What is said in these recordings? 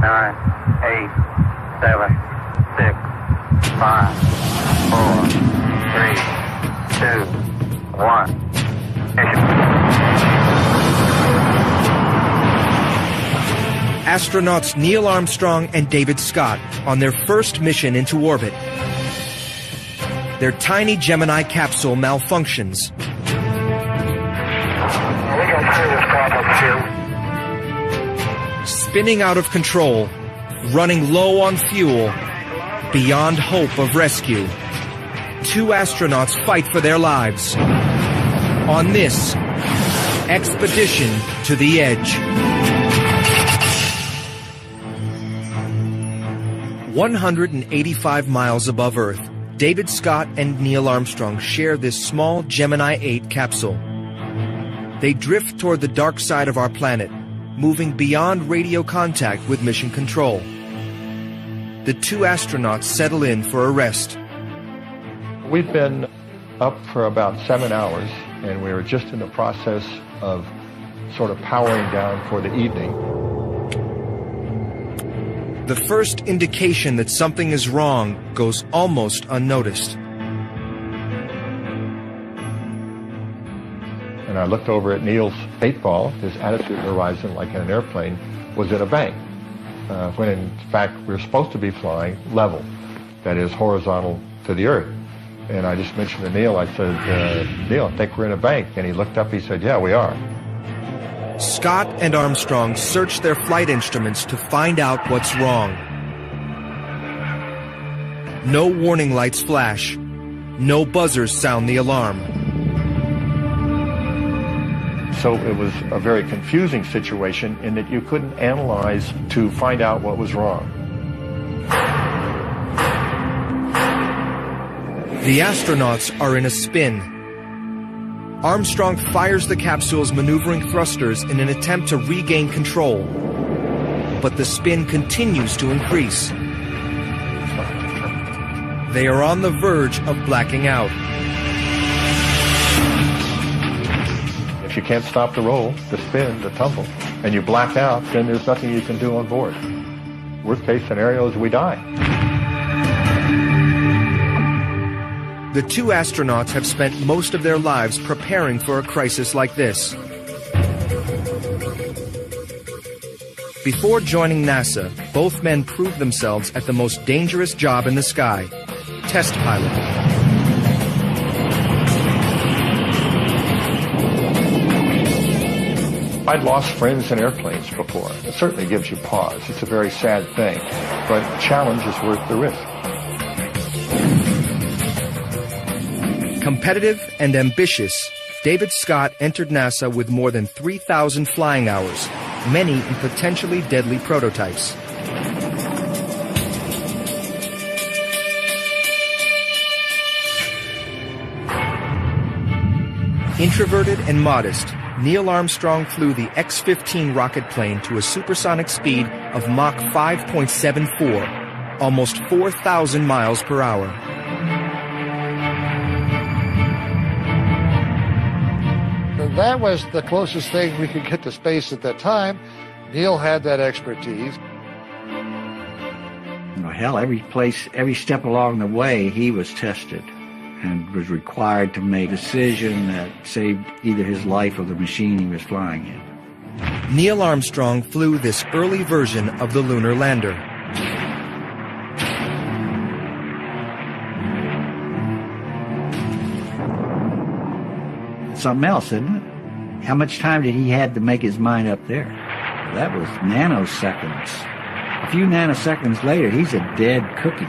9, 8, 7, 6, 5, 4, 3, 2, 1. Astronauts Neil Armstrong and David Scott on their first mission into orbit. Their tiny Gemini capsule malfunctions. We got serious problems here. Spinning out of control, running low on fuel, beyond hope of rescue. Two astronauts fight for their lives on this expedition to the edge. 185 miles above Earth, David Scott and Neil Armstrong share this small Gemini 8 capsule. They drift toward the dark side of our planet, moving beyond radio contact with mission control. The two astronauts settle in for a rest. We've been up for about 7 hours, and we were just in the process of sort of powering down for the evening. The first indication that something is wrong goes almost unnoticed. And I looked over at Neil's 8-ball, his attitude horizon, like in an airplane, was in a bank, when in fact we're supposed to be flying level, that is horizontal to the Earth. And I just mentioned to Neil, I said, Neil, I think we're in a bank. And he looked up, he said, yeah, we are. Scott and Armstrong search their flight instruments to find out what's wrong. No warning lights flash. No buzzers sound the alarm. So it was a very confusing situation in that you couldn't analyze to find out what was wrong. The astronauts are in a spin. Armstrong fires the capsule's maneuvering thrusters in an attempt to regain control. But the spin continues to increase. They are on the verge of blacking out. If you can't stop the roll, the spin, the tumble, and you black out, then there's nothing you can do on board. Worst case scenario is we die. The two astronauts have spent most of their lives preparing for a crisis like this. Before joining NASA, both men proved themselves at the most dangerous job in the sky, test pilot. I'd lost friends in airplanes before. It certainly gives you pause. It's a very sad thing, but challenge is worth the risk. Competitive and ambitious, David Scott entered NASA with more than 3,000 flying hours, many in potentially deadly prototypes. Introverted and modest, Neil Armstrong flew the X-15 rocket plane to a supersonic speed of Mach 5.74, almost 4,000 miles per hour. That was the closest thing we could get to space at that time. Neil had that expertise. Well, hell, every step along the way, he was tested and was required to make a decision that saved either his life or the machine he was flying in. Neil Armstrong flew this early version of the lunar lander. Something else, isn't it? How much time did he have to make his mind up there? That was nanoseconds. A few nanoseconds later, he's a dead cookie.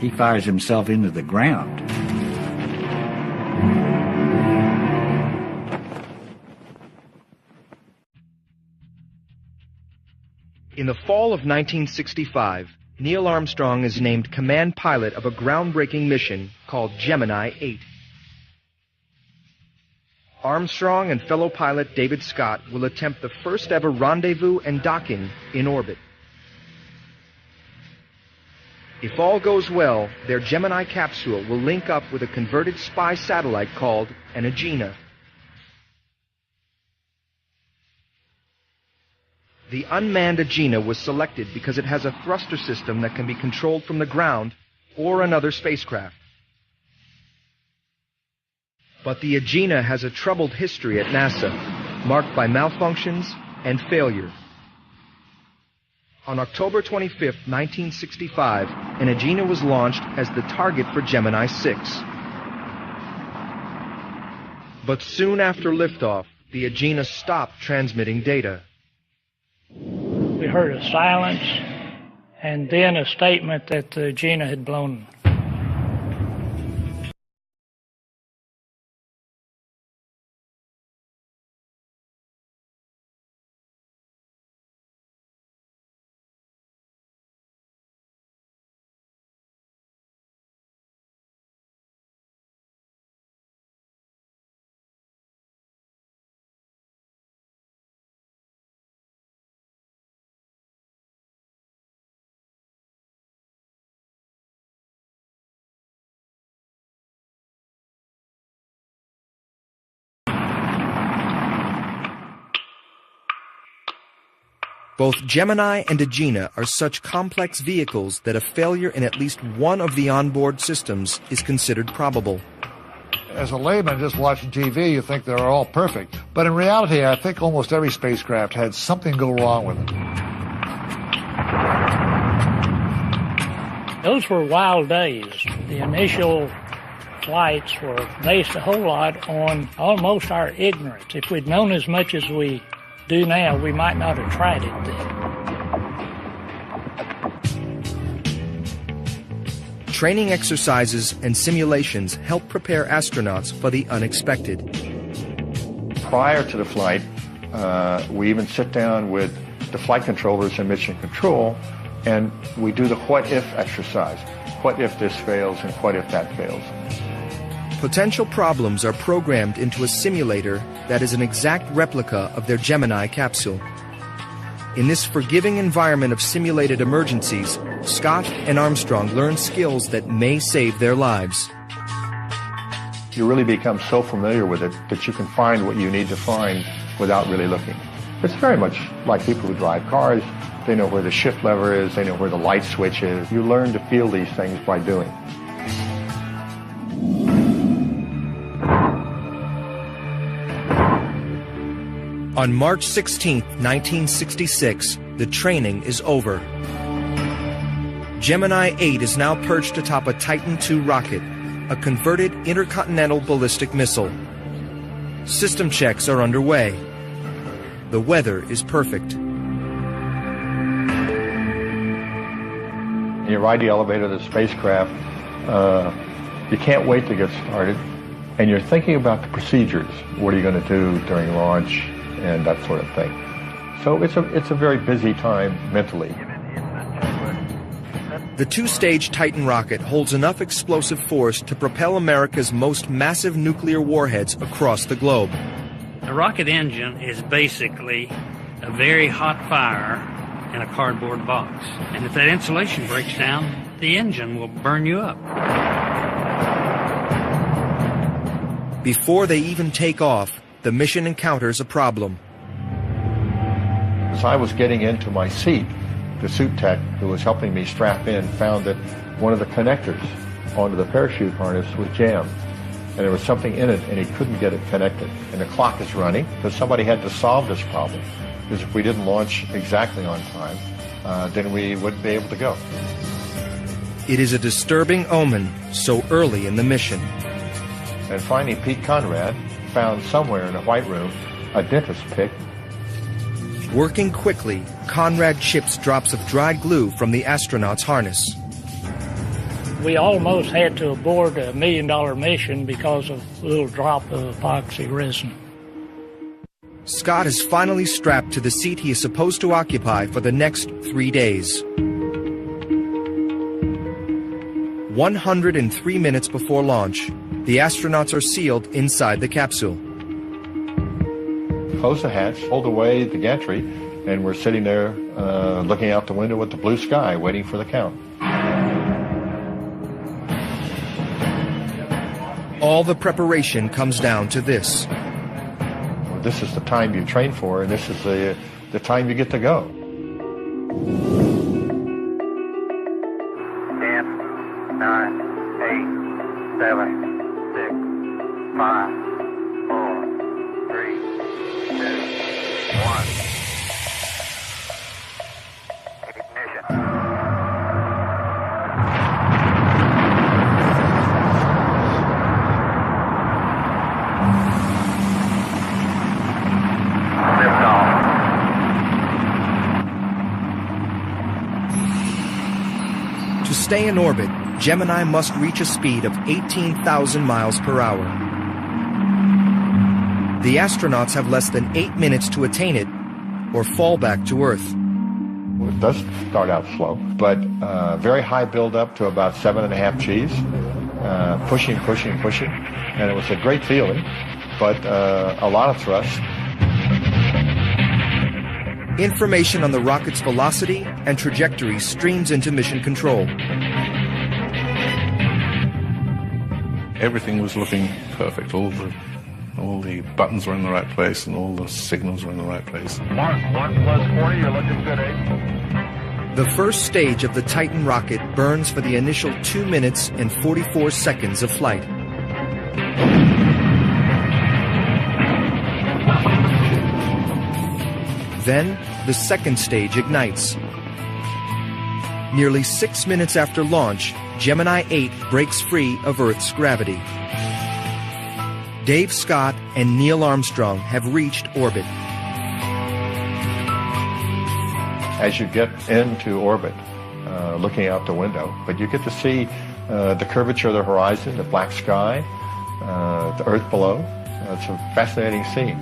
He fires himself into the ground. In the fall of 1965, Neil Armstrong is named command pilot of a groundbreaking mission called Gemini 8. Armstrong and fellow pilot David Scott will attempt the first ever rendezvous and docking in orbit. If all goes well, their Gemini capsule will link up with a converted spy satellite called an Agena. The unmanned Agena was selected because it has a thruster system that can be controlled from the ground or another spacecraft. But the Agena has a troubled history at NASA, marked by malfunctions and failure. On October 25, 1965, an Agena was launched as the target for Gemini 6. But soon after liftoff, the Agena stopped transmitting data. We heard a silence and then a statement that the Agena had blown. Both Gemini and Agena are such complex vehicles that a failure in at least one of the onboard systems is considered probable. As a layman just watching TV, you think they're all perfect. But in reality, I think almost every spacecraft had something go wrong with it. Those were wild days. The initial flights were based a whole lot on almost our ignorance. If we'd known as much as we do now, we might not have tried it then. Training exercises and simulations help prepare astronauts for the unexpected. Prior to the flight, we even sit down with the flight controllers and mission control, and we do the what-if exercise. What if this fails and what if that fails? Potential problems are programmed into a simulator that is an exact replica of their Gemini capsule. In this forgiving environment of simulated emergencies, Scott and Armstrong learn skills that may save their lives. You really become so familiar with it that you can find what you need to find without really looking. It's very much like people who drive cars. They know where the shift lever is, they know where the light switch is. You learn to feel these things by doing. On March 16, 1966, the training is over. Gemini 8 is now perched atop a Titan II rocket, a converted intercontinental ballistic missile. System checks are underway. The weather is perfect. You ride the elevator of the spacecraft, you can't wait to get started, and you're thinking about the procedures. What are you going to do during launch? And that sort of thing. So it's a very busy time mentally. The two-stage Titan rocket holds enough explosive force to propel America's most massive nuclear warheads across the globe. A rocket engine is basically a very hot fire in a cardboard box. And if that insulation breaks down, the engine will burn you up. Before they even take off, the mission encounters a problem. As I was getting into my seat, the suit tech who was helping me strap in found that one of the connectors onto the parachute harness was jammed. And there was something in it and he couldn't get it connected. And the clock is running because somebody had to solve this problem. Because if we didn't launch exactly on time, then we wouldn't be able to go. It is a disturbing omen so early in the mission. And finally, Pete Conrad found somewhere in a white room a dentist pick. Working quickly, Conrad chips drops of dry glue from the astronaut's harness. We almost had to abort a $1 million mission because of a little drop of epoxy resin. Scott is finally strapped to the seat he is supposed to occupy for the next 3 days. 103 minutes before launch, the astronauts are sealed inside the capsule. Close the hatch, hold away the gantry, and we're sitting there looking out the window at the blue sky, waiting for the count. All the preparation comes down to this. This is the time you train for, and this is the the time you get to go. 10, 9, 8, 7, 6, 5, 4, 3, 2, 1. Ignition. Liftoff. To stay in orbit, Gemini must reach a speed of 18,000 miles per hour. The astronauts have less than 8 minutes to attain it or fall back to Earth. It does start out slow, but very high build-up to about 7.5 Gs, pushing, and it was a great feeling, but a lot of thrust. Information on the rocket's velocity and trajectory streams into mission control. Everything was looking perfect. All the buttons were in the right place and all the signals were in the right place. Mark, 1 plus 40, you're looking good, 8. The first stage of the Titan rocket burns for the initial 2 minutes and 44 seconds of flight. Then, the second stage ignites. Nearly 6 minutes after launch, Gemini 8 breaks free of Earth's gravity. Dave Scott and Neil Armstrong have reached orbit. As you get into orbit, looking out the window, but you get to see the curvature of the horizon, the black sky, the Earth below. It's a fascinating scene.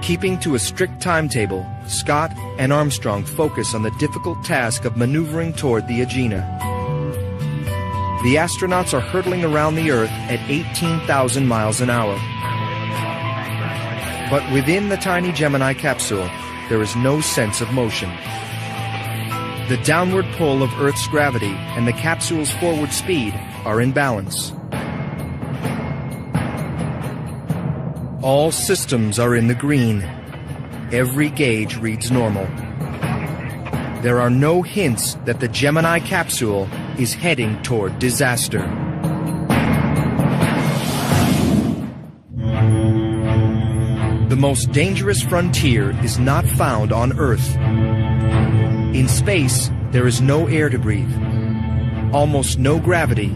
Keeping to a strict timetable, Scott and Armstrong focus on the difficult task of maneuvering toward the Agena. The astronauts are hurtling around the Earth at 18,000 miles an hour. But within the tiny Gemini capsule, there is no sense of motion. The downward pull of Earth's gravity and the capsule's forward speed are in balance. All systems are in the green. Every gauge reads normal. There are no hints that the Gemini capsule is heading toward disaster. The most dangerous frontier is not found on Earth. In space, there is no air to breathe, almost no gravity,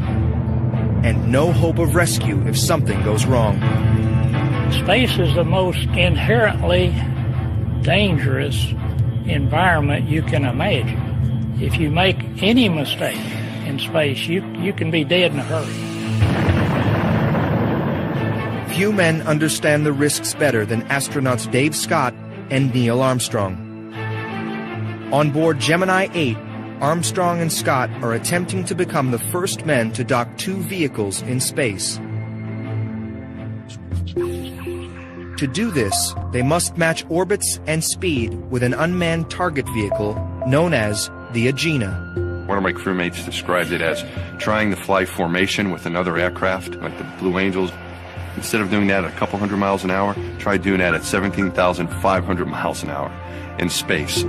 and no hope of rescue if something goes wrong. Space is the most inherently dangerous environment you can imagine. If you make any mistake in space, you can be dead in a hurry. Few men understand the risks better than astronauts Dave Scott and Neil Armstrong. On board Gemini 8, Armstrong and Scott are attempting to become the first men to dock 2 vehicles in space. To do this, they must match orbits and speed with an unmanned target vehicle known as the Agena. One of my crewmates described it as trying to fly formation with another aircraft, like the Blue Angels. Instead of doing that at a couple hundred miles an hour, try doing that at 17,500 miles an hour in space.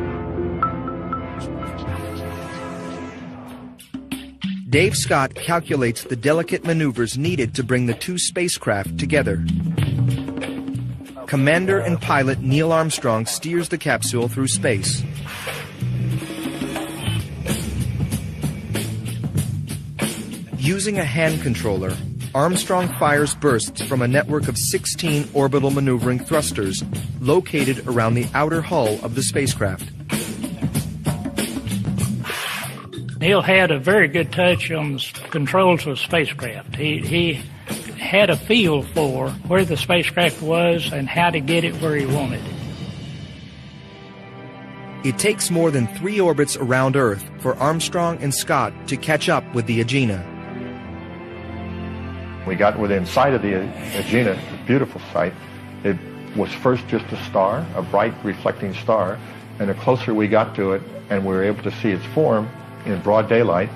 Dave Scott calculates the delicate maneuvers needed to bring the 2 spacecraft together. Commander and pilot Neil Armstrong steers the capsule through space. Using a hand controller, Armstrong fires bursts from a network of 16 orbital maneuvering thrusters located around the outer hull of the spacecraft. Neil had a very good touch on the controls of the spacecraft. He had a feel for where the spacecraft was and how to get it where he wanted it. It takes more than 3 orbits around Earth for Armstrong and Scott to catch up with the Agena. We got within sight of the Agena, a beautiful sight. It was first just a star, a bright reflecting star, and the closer we got to it and we were able to see its form in broad daylight,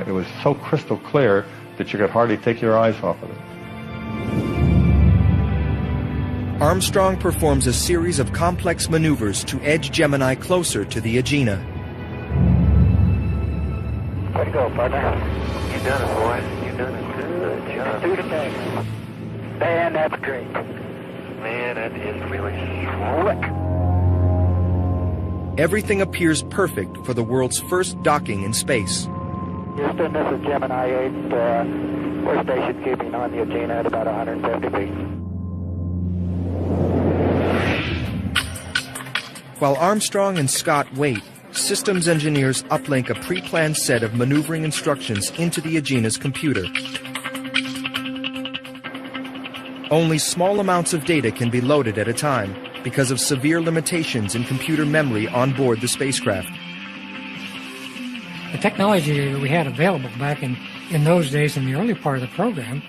it was so crystal clear that you could hardly take your eyes off of it. Armstrong performs a series of complex maneuvers to edge Gemini closer to the Agena. Way to go, partner. You done it, boy. You done it. Good job. Do the thing. Man, that's great. Man, that is really slick. Everything appears perfect for the world's first docking in space. Houston, this is Gemini 8. We're station keeping on the Agena at about 150 feet. While Armstrong and Scott wait, systems engineers uplink a pre-planned set of maneuvering instructions into the Agena's computer. Only small amounts of data can be loaded at a time because of severe limitations in computer memory on board the spacecraft. The technology that we had available back in those days in the early part of the program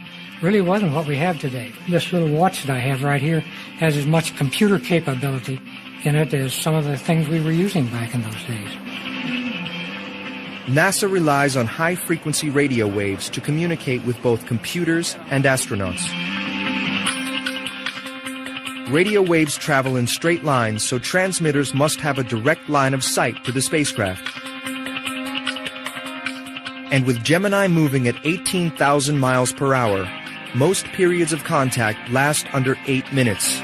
really wasn't what we have today. This little watch that I have right here has as much computer capability in it as some of the things we were using back in those days. NASA relies on high-frequency radio waves to communicate with both computers and astronauts. Radio waves travel in straight lines, so transmitters must have a direct line of sight to the spacecraft. And with Gemini moving at 18,000 miles per hour, most periods of contact last under 8 minutes.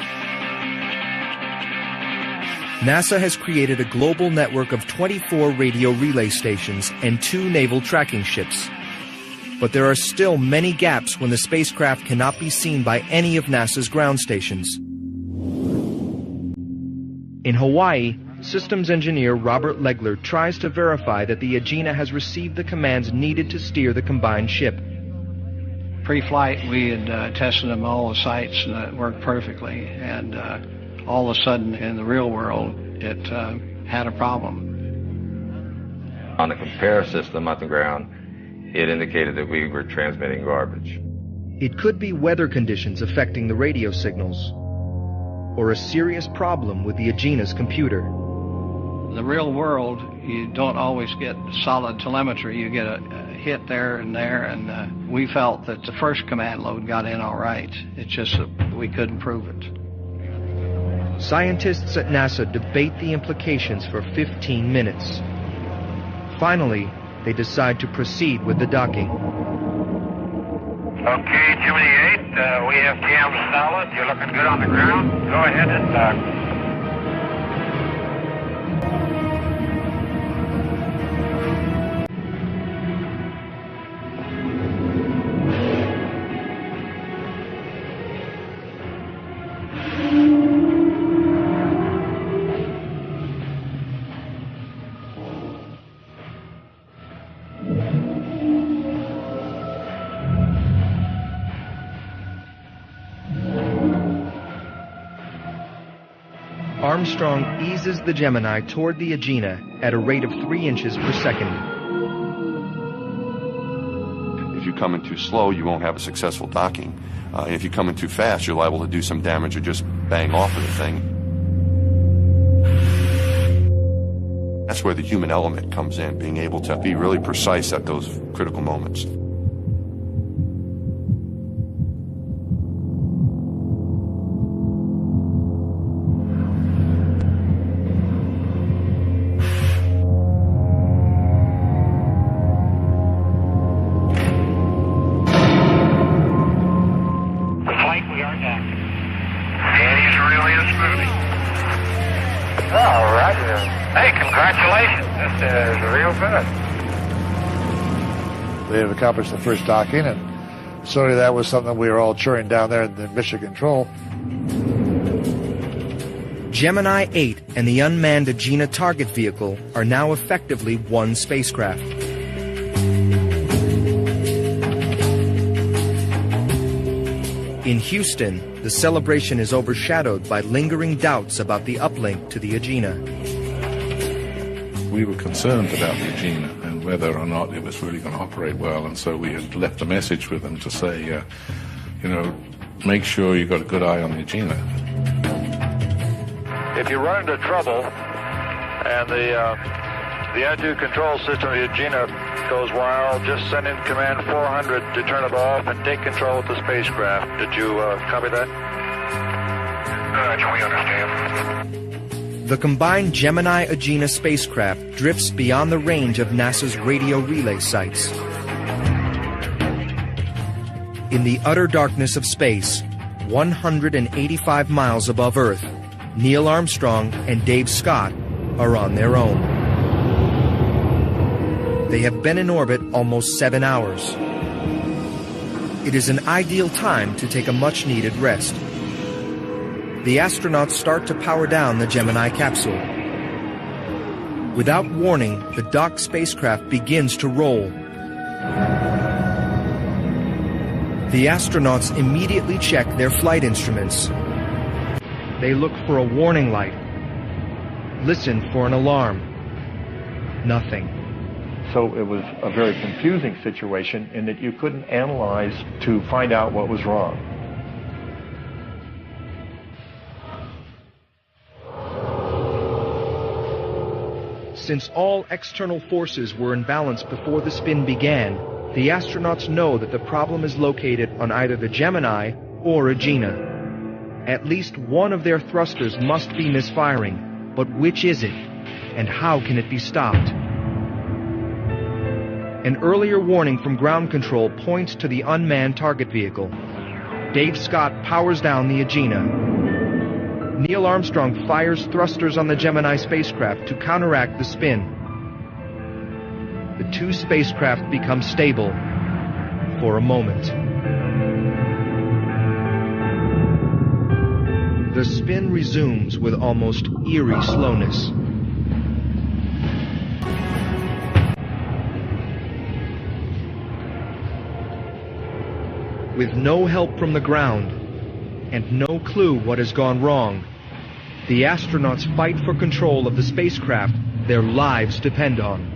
NASA has created a global network of 24 radio relay stations and 2 naval tracking ships. But there are still many gaps when the spacecraft cannot be seen by any of NASA's ground stations. In Hawaii, systems engineer Robert Legler tries to verify that the Agena has received the commands needed to steer the combined ship. Pre-flight, we had tested them all the sites, and it worked perfectly. And all of a sudden, in the real world, it had a problem. On the compare system on the ground, it indicated that we were transmitting garbage. It could be weather conditions affecting the radio signals, or a serious problem with the Agena's computer. In the real world, you don't always get solid telemetry. You get a hit there, and we felt that the first command load got in all right. It's just that we couldn't prove it. Scientists at NASA debate the implications for 15 minutes. Finally, they decide to proceed with the docking. Okay, Gemini 8, we have cams solid. You're looking good on the ground. Go ahead and dock. Armstrong eases the Gemini toward the Agena at a rate of 3 inches per second. If you come in too slow, you won't have a successful docking. If you come in too fast, you're liable to do some damage or just bang off of the thing. That's where the human element comes in, being able to be really precise at those critical moments. They have accomplished the first docking, and certainly that was something we were all cheering down there in the Mission Control. Gemini 8 and the unmanned Agena target vehicle are now effectively one spacecraft. In Houston, the celebration is overshadowed by lingering doubts about the uplink to the Agena. We were concerned about the Agena and whether or not it was really going to operate well, and so we had left a message with them to say, make sure you've got a good eye on the Agena. If you run into trouble and the attitude control system of the Agena goes wild, just send in command 400 to turn it off and take control of the spacecraft. Did you copy that? Roger, we understand. The combined Gemini-Agena spacecraft drifts beyond the range of NASA's radio relay sites. In the utter darkness of space, 185 miles above Earth, Neil Armstrong and Dave Scott are on their own. They have been in orbit almost 7 hours. It is an ideal time to take a much-needed rest. The astronauts start to power down the Gemini capsule. Without warning, the docked spacecraft begins to roll. The astronauts immediately check their flight instruments. They look for a warning light. Listen for an alarm. Nothing. So it was a very confusing situation in that you couldn't analyze to find out what was wrong. Since all external forces were in balance before the spin began, the astronauts know that the problem is located on either the Gemini or Agena. At least one of their thrusters must be misfiring, but which is it, and how can it be stopped? An earlier warning from ground control points to the unmanned target vehicle. Dave Scott powers down the Agena. Neil Armstrong fires thrusters on the Gemini spacecraft to counteract the spin. The two spacecraft become stable for a moment. The spin resumes with almost eerie slowness. With no help from the ground and no clue what has gone wrong, the astronauts fight for control of the spacecraft their lives depend on.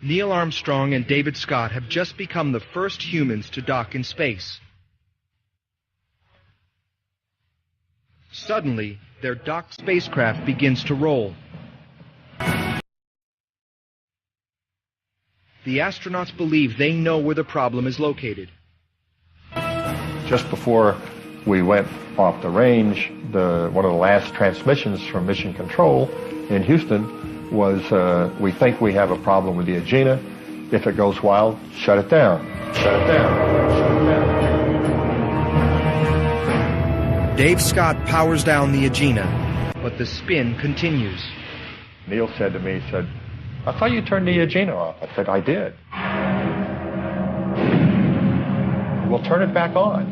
Neil Armstrong and David Scott have just become the first humans to dock in space. Suddenly, their docked spacecraft begins to roll. The astronauts believe they know where the problem is located. Just before we went off the range, one of the last transmissions from Mission Control in Houston was, we think we have a problem with the Agena. If it goes wild, shut it down. Shut it down. Shut it down. Dave Scott powers down the Agena, but the spin continues. Neil said to me, he said, I thought you turned the Agena off. I said, I did. We'll turn it back on.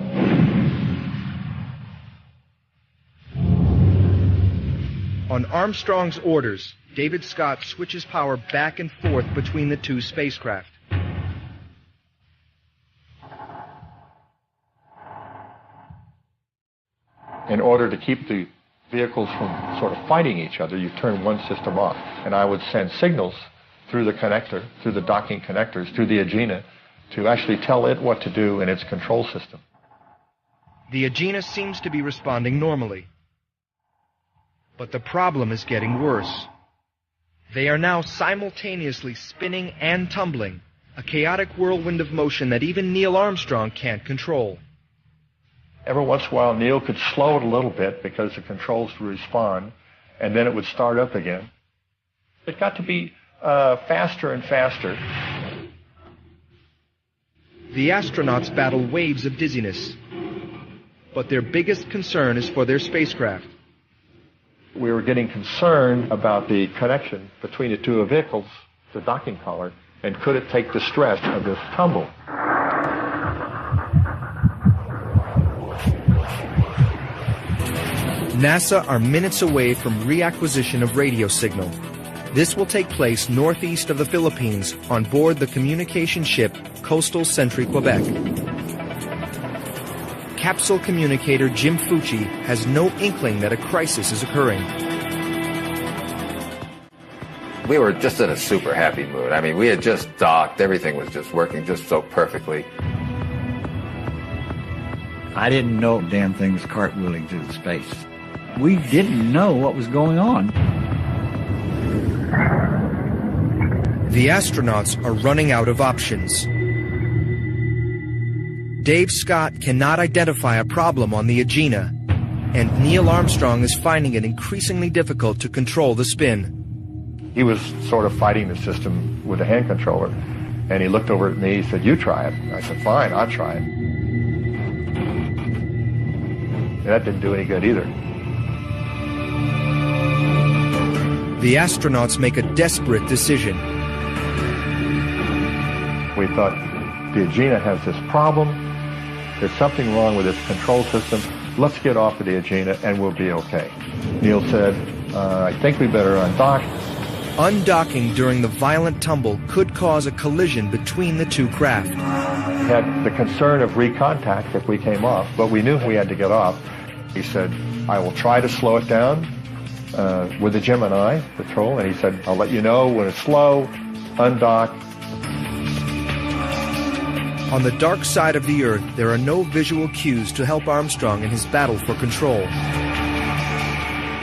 On Armstrong's orders, David Scott switches power back and forth between the two spacecraft. In order to keep the vehicles from sort of fighting each other, you turn one system off. And I would send signals through the connector, through the docking connectors, through the Agena, to actually tell it what to do in its control system. The Agena seems to be responding normally. But the problem is getting worse. They are now simultaneously spinning and tumbling, a chaotic whirlwind of motion that even Neil Armstrong can't control. Every once in a while, Neil could slow it a little bit because the controls would respond, and then it would start up again. It got to be faster and faster. The astronauts battle waves of dizziness, but their biggest concern is for their spacecraft. We were getting concerned about the connection between the two vehicles, the docking collar, and could it take the stress of this tumble? NASA are minutes away from reacquisition of radio signal. This will take place northeast of the Philippines on board the communication ship Coastal Sentry Quebec. Capsule communicator Jim Fucci has no inkling that a crisis is occurring. We were just in a super happy mood. I mean, we had just docked. Everything was just working just so perfectly. I didn't know the damn thing was cartwheeling through the space. We didn't know what was going on. The astronauts are running out of options. Dave Scott cannot identify a problem on the Agena, and Neil Armstrong is finding it increasingly difficult to control the spin. He was sort of fighting the system with a hand controller, and he looked over at me, he said, "You try it." I said, "Fine, I'll try it." And that didn't do any good either. The astronauts make a desperate decision. We thought, the Agena has this problem. There's something wrong with its control system. Let's get off of the Agena and we'll be okay. Neil said, I think we better undock. Undocking during the violent tumble could cause a collision between the two craft. We had the concern of recontact if we came off, but we knew we had to get off. He said, I will try to slow it down with the Gemini patrol, and he said, I'll let you know when it's slow, undock. On the dark side of the Earth, there are no visual cues to help Armstrong in his battle for control.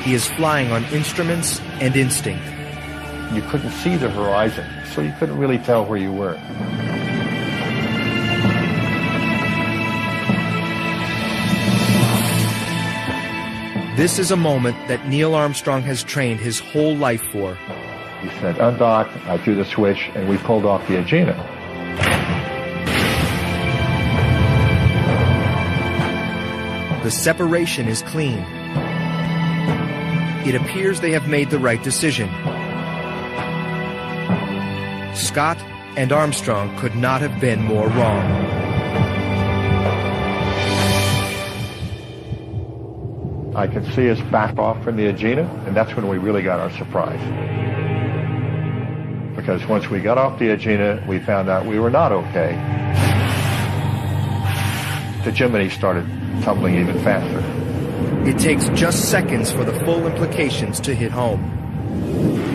He is flying on instruments and instinct. You couldn't see the horizon, so you couldn't really tell where you were. This is a moment that Neil Armstrong has trained his whole life for. He said, undock, I threw the switch, and we pulled off the Agena. The separation is clean. It appears they have made the right decision. Scott and Armstrong could not have been more wrong. I could see us back off from the Agena, and that's when we really got our surprise. Because once we got off the Agena, we found out we were not okay. The Gemini started tumbling even faster. It takes just seconds for the full implications to hit home.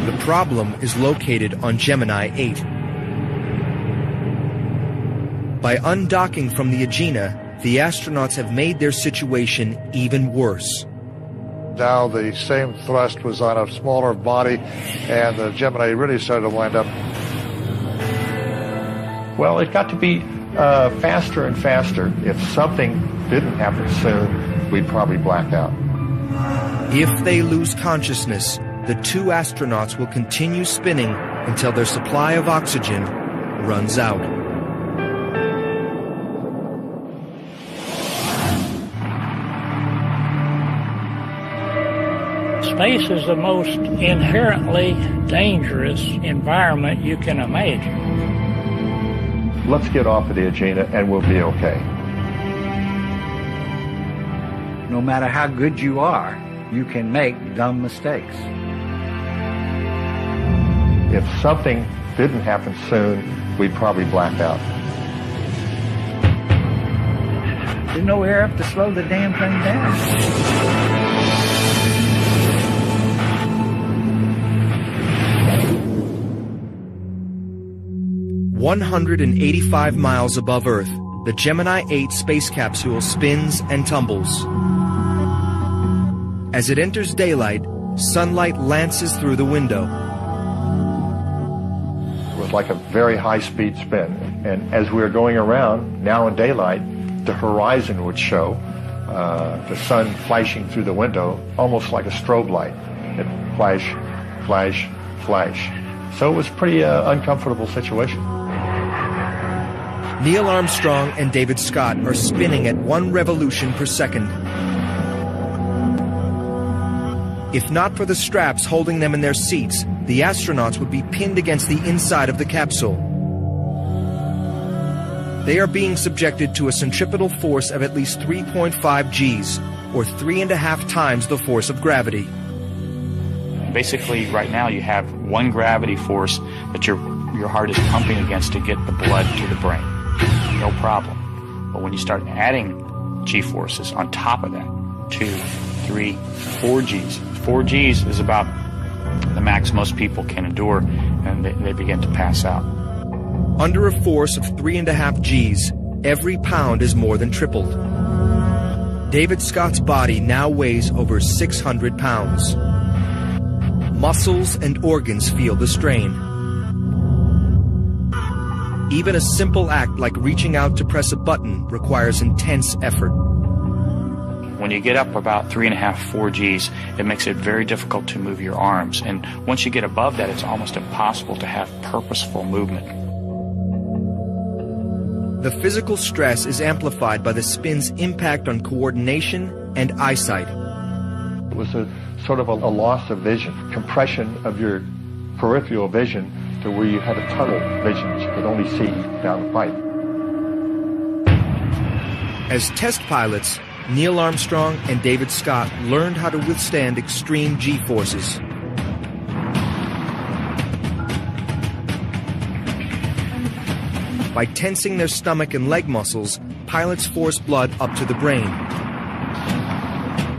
The problem is located on Gemini 8. By undocking from the Agena, the astronauts have made their situation even worse. Now the same thrust was on a smaller body, and the Gemini really started to wind up. Well, it got to be faster and faster. If something didn't happen soon, we'd probably black out. If they lose consciousness, the two astronauts will continue spinning until their supply of oxygen runs out. Space is the most inherently dangerous environment you can imagine. Let's get off of the Agena and we'll be okay. No matter how good you are, you can make dumb mistakes. If something didn't happen soon, we'd probably black out. There's no air up to slow the damn thing down. 185 miles above Earth, the Gemini 8 space capsule spins and tumbles. As it enters daylight, sunlight lances through the window. It was like a very high-speed spin. And as we were going around, now in daylight, the horizon would show the sun flashing through the window, almost like a strobe light. It flash, flash, flash. So it was a pretty uncomfortable situation. Neil Armstrong and David Scott are spinning at 1 revolution per second. If not for the straps holding them in their seats, the astronauts would be pinned against the inside of the capsule. They are being subjected to a centripetal force of at least 3.5 Gs, or 3.5 times the force of gravity. Basically, right now you have one gravity force that your heart is pumping against to get the blood to the brain. No problem. But when you start adding G-forces on top of that, 2, 3, 4 Gs. 4 Gs is about the max most people can endure, and they begin to pass out. Under a force of 3.5 Gs, every pound is more than tripled. David Scott's body now weighs over 600 pounds. Muscles and organs feel the strain. Even a simple act like reaching out to press a button requires intense effort. When you get up about 3.5, 4 Gs, it makes it very difficult to move your arms. And once you get above that, it's almost impossible to have purposeful movement. The physical stress is amplified by the spin's impact on coordination and eyesight. It was a sort of a loss of vision, compression of your peripheral vision to where you had a tunnel vision. You could only see down the pipe. As test pilots, Neil Armstrong and David Scott learned how to withstand extreme G-forces. By tensing their stomach and leg muscles, pilots force blood up to the brain.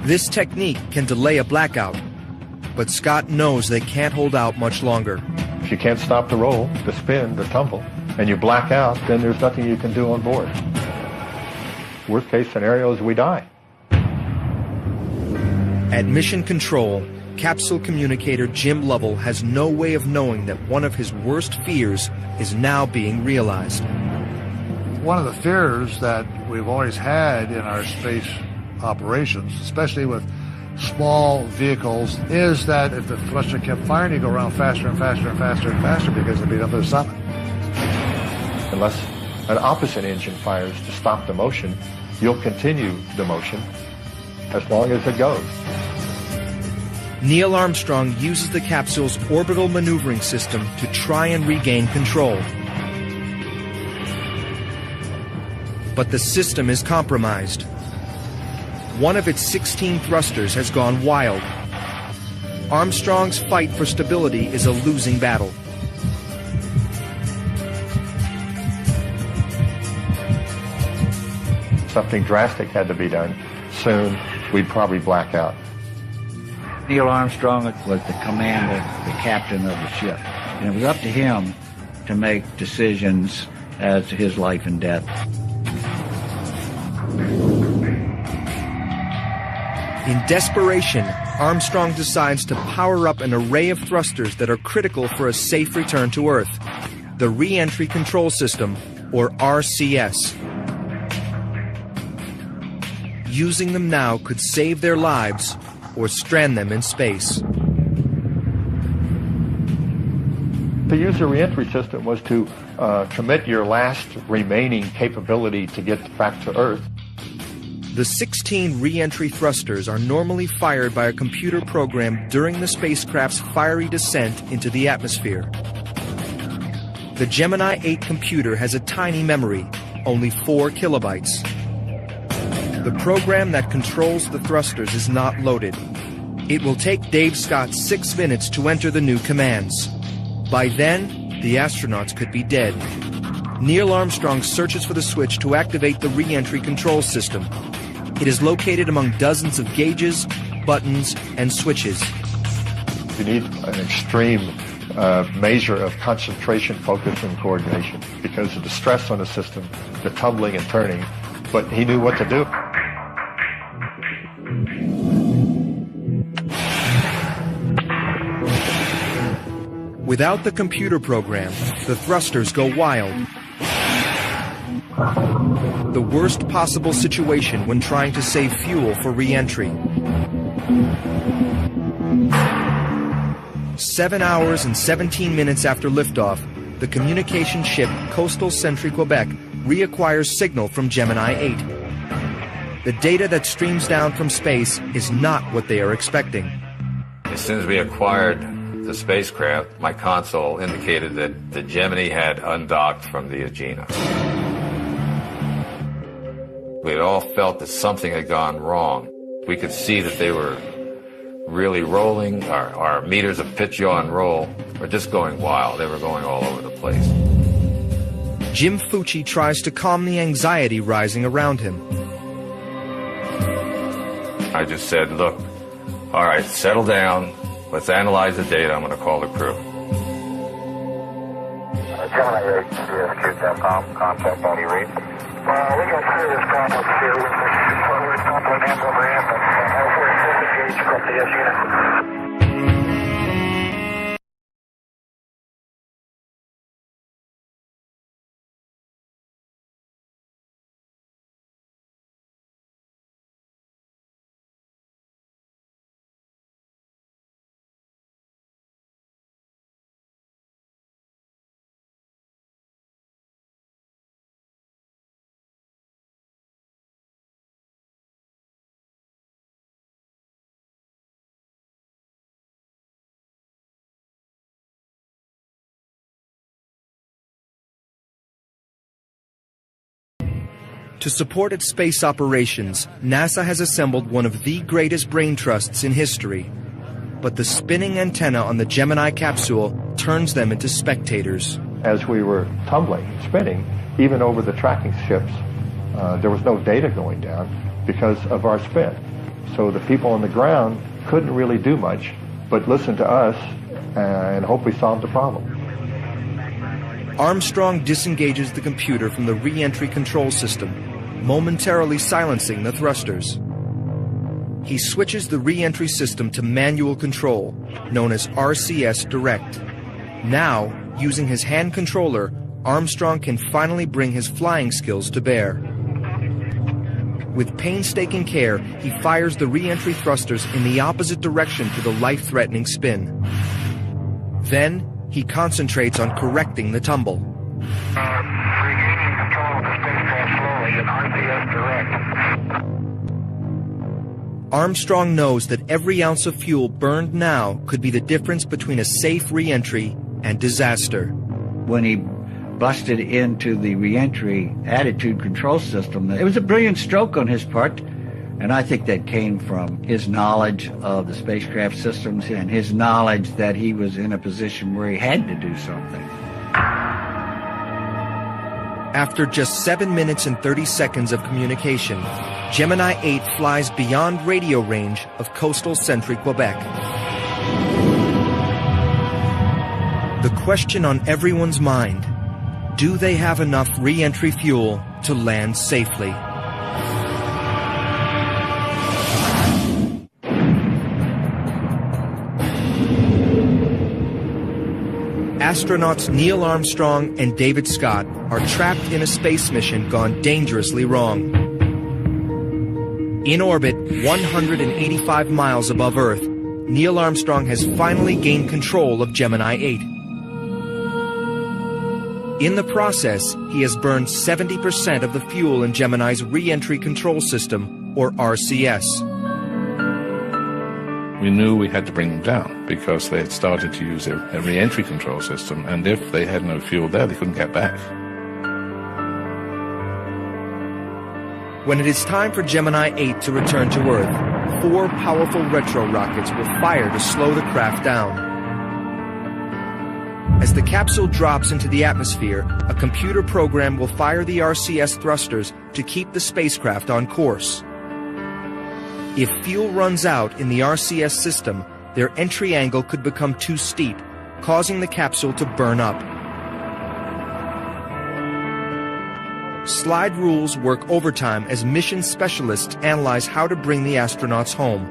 This technique can delay a blackout, but Scott knows they can't hold out much longer. If you can't stop the roll, the spin, the tumble, and you black out, then there's nothing you can do on board. Worst case scenario is we die. At Mission Control, capsule communicator Jim Lovell has no way of knowing that one of his worst fears is now being realized. One of the fears that we've always had in our space operations, especially with small vehicles, is that if the thruster kept firing, you go around faster and faster and faster and faster because it'd be up to the summit. Unless an opposite engine fires to stop the motion, you'll continue the motion as long as it goes. Neil Armstrong uses the capsule's orbital maneuvering system to try and regain control. But the system is compromised. One of its 16 thrusters has gone wild. Armstrong's fight for stability is a losing battle. Something drastic had to be done. Soon, we'd probably black out. Neil Armstrong was the commander, the captain of the ship. And it was up to him to make decisions as to his life and death. In desperation, Armstrong decides to power up an array of thrusters that are critical for a safe return to Earth, the Re-Entry Control System, or RCS. Using them now could save their lives or strand them in space. To use the re-entry system was to commit your last remaining capability to get back to Earth. The 16 re-entry thrusters are normally fired by a computer program during the spacecraft's fiery descent into the atmosphere. The Gemini 8 computer has a tiny memory, only 4 kilobytes. The program that controls the thrusters is not loaded. It will take Dave Scott 6 minutes to enter the new commands. By then, the astronauts could be dead. Neil Armstrong searches for the switch to activate the re-entry control system. It is located among dozens of gauges, buttons, and switches. You need an extreme measure of concentration, focus, and coordination because of the stress on the system, the tumbling and turning, but he knew what to do. Without the computer program, the thrusters go wild. The worst possible situation when trying to save fuel for re-entry. 7 hours and 17 minutes after liftoff, the communication ship Coastal Sentry Quebec reacquires signal from Gemini 8. The data that streams down from space is not what they are expecting. As soon as we acquired the spacecraft, my console indicated that the Gemini had undocked from the Agena. We had all felt that something had gone wrong. We could see that they were really rolling. Our meters of pitch, yaw, and roll were just going wild. They were going all over the place. Jim Fucci tries to calm the anxiety rising around him. I just said, look, all right, settle down. Let's analyze the data. I'm going to call the crew. Gemini 8, CSQ.com, contact body rate. We got serious problems here with the tumbling end over end, and we're disengaged from the Agena. To support its space operations, NASA has assembled one of the greatest brain trusts in history. But the spinning antenna on the Gemini capsule turns them into spectators. As we were tumbling, spinning, even over the tracking ships, there was no data going down because of our spin. So the people on the ground couldn't really do much but listen to us and hope we solved the problem. Armstrong disengages the computer from the re-entry control system, momentarily silencing the thrusters. He switches the re-entry system to manual control, known as RCS Direct. Now, using his hand controller, Armstrong can finally bring his flying skills to bear. With painstaking care, he fires the re-entry thrusters in the opposite direction to the life-threatening spin. Then, he concentrates on correcting the tumble. Regaining control of the spacecraft slowly in RCS Direct. Armstrong knows that every ounce of fuel burned now could be the difference between a safe re-entry and disaster. When he busted into the re-entry attitude control system, it was a brilliant stroke on his part, and I think that came from his knowledge of the spacecraft systems and his knowledge that he was in a position where he had to do something. After just 7 minutes and 30 seconds of communication, Gemini 8 flies beyond radio range of coastal Century, Quebec. The question on everyone's mind: do they have enough re-entry fuel to land safely? Astronauts Neil Armstrong and David Scott are trapped in a space mission gone dangerously wrong. In orbit, 185 miles above Earth, Neil Armstrong has finally gained control of Gemini 8. In the process, he has burned 70% of the fuel in Gemini's re-entry control system, or RCS. We knew we had to bring them down because they had started to use a re-entry control system, and if they had no fuel there, they couldn't get back. When it is time for Gemini 8 to return to Earth, 4 powerful retro rockets will fire to slow the craft down. As the capsule drops into the atmosphere, a computer program will fire the RCS thrusters to keep the spacecraft on course. If fuel runs out in the RCS system, their entry angle could become too steep, causing the capsule to burn up. Slide rules work overtime as mission specialists analyze how to bring the astronauts home.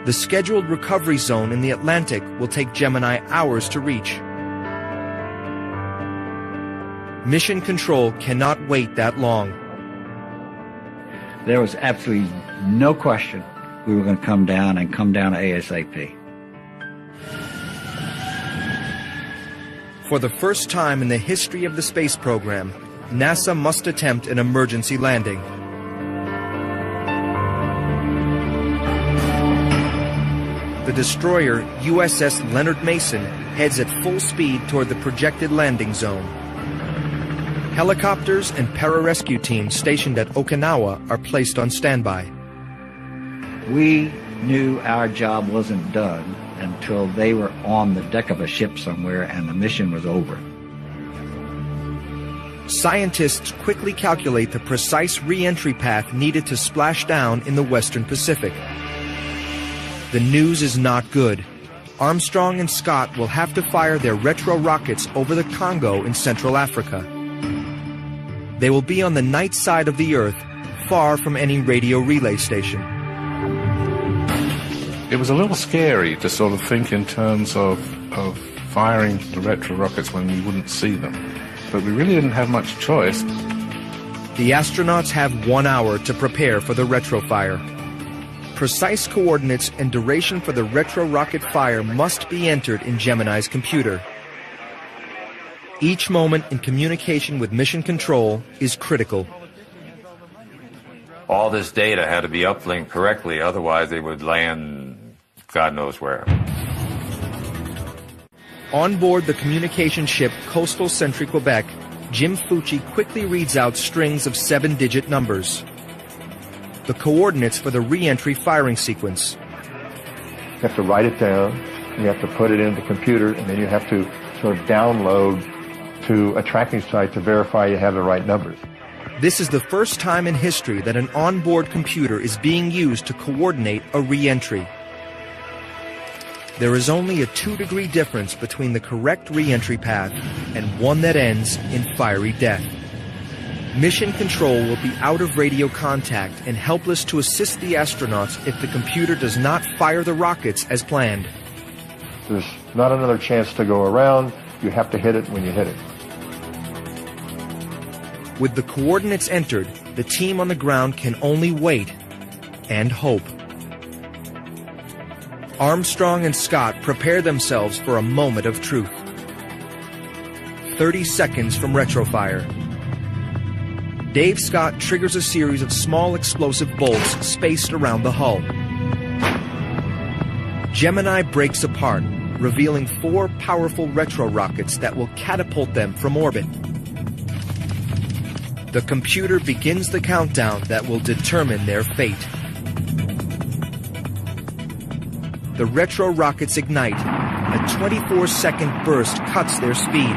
The scheduled recovery zone in the Atlantic will take Gemini hours to reach. Mission Control cannot wait that long. There was absolutely no question we were going to come down ASAP. For the first time in the history of the space program, NASA must attempt an emergency landing. The destroyer USS Leonard Mason heads at full speed toward the projected landing zone. Helicopters and pararescue teams stationed at Okinawa are placed on standby. We knew our job wasn't done until they were on the deck of a ship somewhere and the mission was over. Scientists quickly calculate the precise re-entry path needed to splash down in the Western Pacific. The news is not good. Armstrong and Scott will have to fire their retro rockets over the Congo in Central Africa. They will be on the night side of the Earth, far from any radio relay station. It was a little scary to sort of think in terms of firing the retro rockets when we wouldn't see them. But we really didn't have much choice. The astronauts have 1 hour to prepare for the retro fire. Precise coordinates and duration for the retro rocket fire must be entered in Gemini's computer. Each moment in communication with Mission Control is critical. All this data had to be uplinked correctly, otherwise they would land God knows where. On board the communication ship Coastal Century, Quebec, Jim Fucci quickly reads out strings of 7-digit numbers, the coordinates for the re-entry firing sequence. You have to write it down, you have to put it in the computer, and then you have to sort of download to a tracking site to verify you have the right numbers. This is the first time in history that an onboard computer is being used to coordinate a re-entry. There is only a 2-degree difference between the correct re-entry path and one that ends in fiery death. Mission control will be out of radio contact and helpless to assist the astronauts if the computer does not fire the rockets as planned. There's not another chance to go around. You have to hit it when you hit it. With the coordinates entered, the team on the ground can only wait and hope. Armstrong and Scott prepare themselves for a moment of truth. 30 seconds from retrofire. Dave Scott triggers a series of small explosive bolts spaced around the hull. Gemini breaks apart, revealing 4 powerful retro rockets that will catapult them from orbit. The computer begins the countdown that will determine their fate. The retro rockets ignite. A 24-second burst cuts their speed.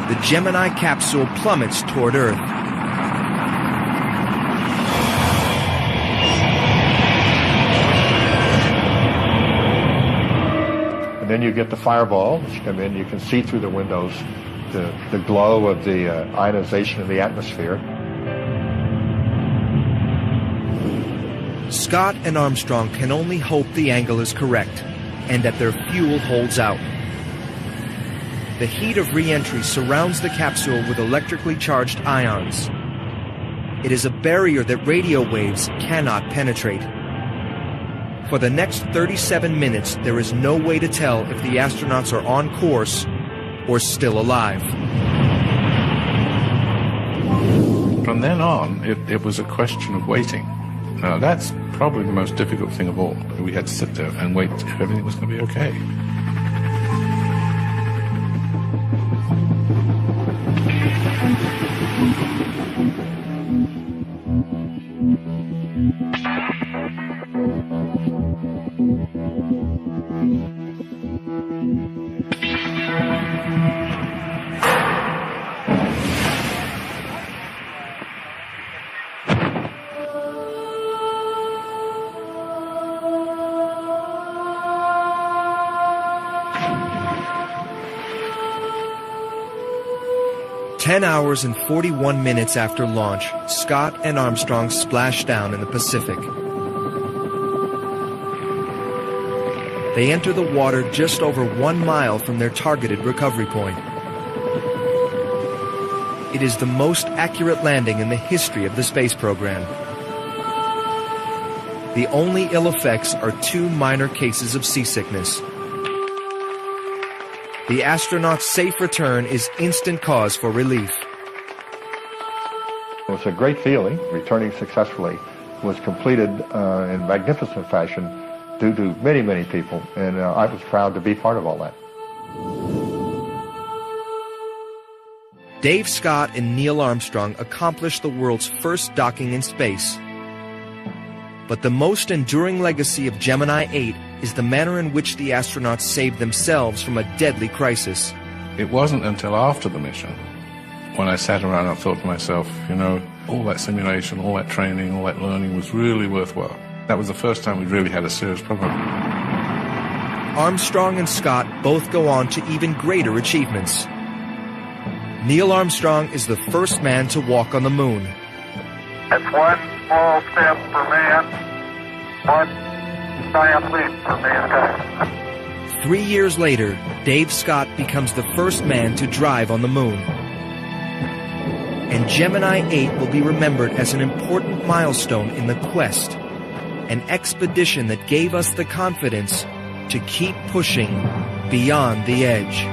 The Gemini capsule plummets toward Earth. And then you get the fireballs come in. You can see through the windows the glow of the ionization of the atmosphere. Scott and Armstrong can only hope the angle is correct and that their fuel holds out. The heat of re-entry surrounds the capsule with electrically charged ions. It is a barrier that radio waves cannot penetrate. For the next 37 minutes, there is no way to tell if the astronauts are on course or still alive. From then on, it was a question of waiting. Now, that's probably the most difficult thing of all. We had to sit there and wait if everything was going to be okay. Ten hours and 41 minutes after launch, Scott and Armstrong splash down in the Pacific. They enter the water just over 1 mile from their targeted recovery point. It is the most accurate landing in the history of the space program. The only ill effects are 2 minor cases of seasickness. The astronauts' safe return is instant cause for relief. It was a great feeling. Returning successfully was completed in magnificent fashion due to many, many people, and I was proud to be part of all that. Dave Scott and Neil Armstrong accomplished the world's first docking in space. But the most enduring legacy of Gemini 8 is the manner in which the astronauts saved themselves from a deadly crisis. It wasn't until after the mission when I sat around and thought to myself, you know, all that simulation, all that training, all that learning was really worthwhile. That was the first time we really had a serious problem. Armstrong and Scott both go on to even greater achievements. Neil Armstrong is the first man to walk on the moon. That's one small step for man, one giant leap for mankind. 3 years later, Dave Scott becomes the first man to drive on the moon. And Gemini 8 will be remembered as an important milestone in the quest, an expedition that gave us the confidence to keep pushing beyond the edge.